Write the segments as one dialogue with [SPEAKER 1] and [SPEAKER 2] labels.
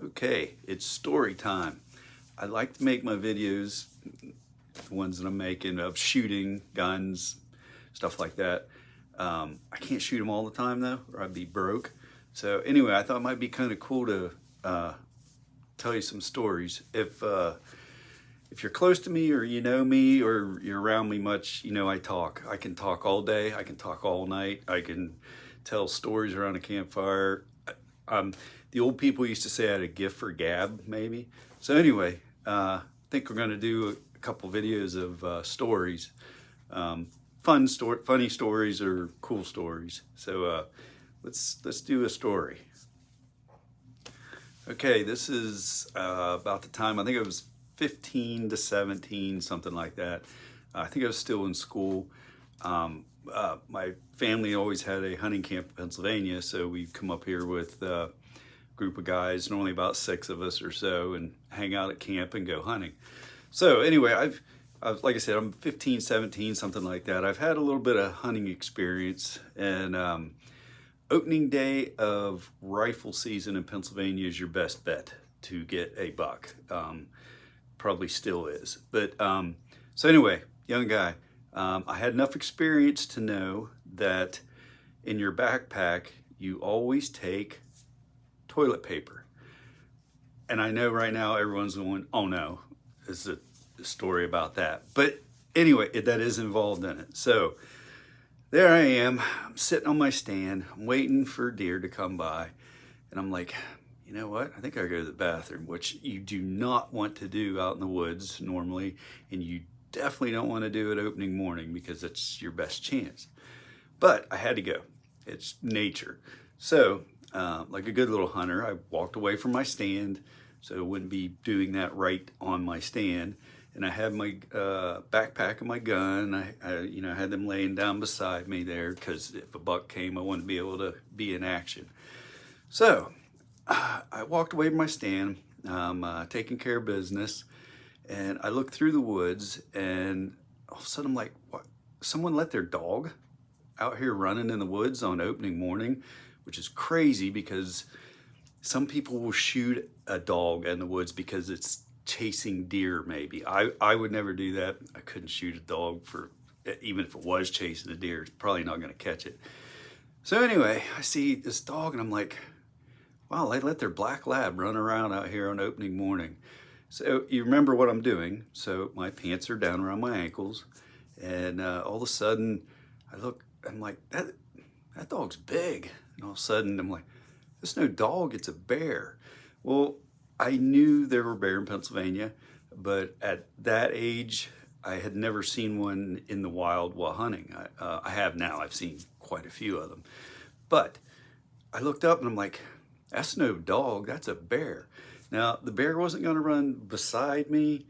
[SPEAKER 1] Okay, it's story time. I like to make my videos, the ones that I'm making, of shooting, guns, stuff like that. I can't shoot them all the time though, or I'd be broke. So anyway, I thought it might be kind of cool to tell you some stories. If you're close to me, or you know me, or you're around me much, you know I talk. I can talk all day. I can talk all night. I can tell stories around a campfire. The old people used to say I had a gift for gab, maybe. So anyway, I think we're going to do a couple videos of stories, funny stories or cool stories. So let's do a story. Okay, this is about the time, I think it was 15 to 17, something like that. I think I was still in school. My family always had a hunting camp in Pennsylvania, so we'd come up here with a group of guys, normally about 6 of us or so, and hang out at camp and go hunting. So anyway, I've like I said, I'm 15, 17, something like that. I've had a little bit of hunting experience, and opening day of rifle season in Pennsylvania is your best bet to get a buck. Probably still is. But so anyway, young guy, I had enough experience to know that in your backpack, you always take toilet paper. And I know right now everyone's going, oh no, there's a story about that. But anyway, that is involved in it. So there I am, I'm sitting on my stand, I'm waiting for deer to come by. And I'm like, you know what? I think I go to the bathroom, which you do not want to do out in the woods normally. And you definitely don't want to do it opening morning because it's your best chance. But I had to go. It's nature. So like a good little hunter, I walked away from my stand so I wouldn't be doing that right on my stand. And I had my backpack and my gun. I had them laying down beside me there because if a buck came, I wanted to be able to be in action. So I walked away from my stand, taking care of business, and I looked through the woods, and all of a sudden I'm like, what? Someone let their dog out here running in the woods on opening morning, which is crazy because some people will shoot a dog in the woods because it's chasing deer maybe. I would never do that. I couldn't shoot a dog even if it was chasing a deer, it's probably not gonna catch it. So anyway, I see this dog and I'm like, wow, they let their black lab run around out here on opening morning. So you remember what I'm doing. So my pants are down around my ankles, and all of a sudden I look, I'm like, that dog's big. And all of a sudden I'm like, it's no dog, it's a bear. Well, I knew there were bears in Pennsylvania, but at that age, I had never seen one in the wild while hunting. I have now, I've seen quite a few of them. But I looked up and I'm like, that's no dog, that's a bear. Now, the bear wasn't gonna run beside me.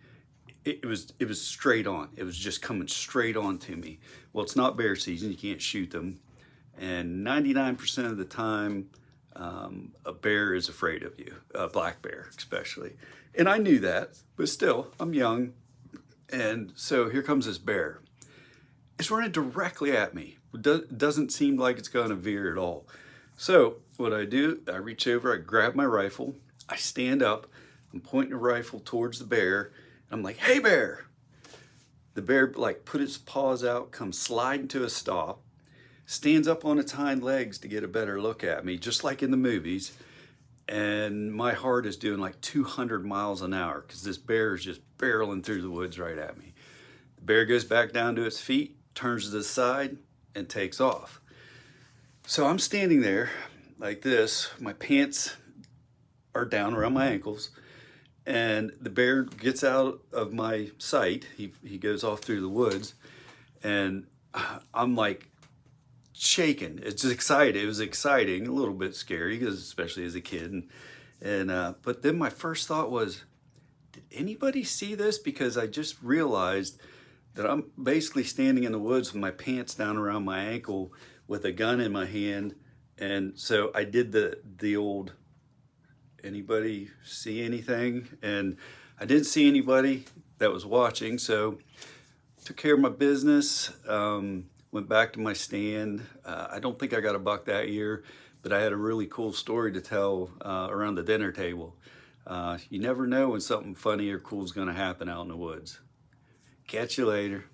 [SPEAKER 1] It was straight on. It was just coming straight on to me. Well, it's not bear season, you can't shoot them. And 99% of the time, a bear is afraid of you, a black bear especially. And I knew that, but still, I'm young. And so here comes this bear. It's running directly at me. It doesn't seem like it's gonna veer at all. So what I do, I reach over, I grab my rifle, I stand up, I'm pointing the rifle towards the bear, and I'm like, hey bear! The bear like put its paws out, comes sliding to a stop, stands up on its hind legs to get a better look at me, just like in the movies. And my heart is doing like 200 miles an hour because this bear is just barreling through the woods right at me. The bear goes back down to its feet, turns to the side, and takes off. So I'm standing there like this, my pants are down around my ankles, and the bear gets out of my sight. He goes off through the woods, and I'm like shaking. It's just excited. It was exciting, a little bit scary, because especially as a kid. But then my first thought was, did anybody see this? Because I just realized that I'm basically standing in the woods with my pants down around my ankle with a gun in my hand. And so I did the old, anybody see anything? And I didn't see anybody that was watching, so took care of my business, went back to my stand. I don't think I got a buck that year, but I had a really cool story to tell around the dinner table. You never know when something funny or cool is going to happen out in the woods. Catch you later.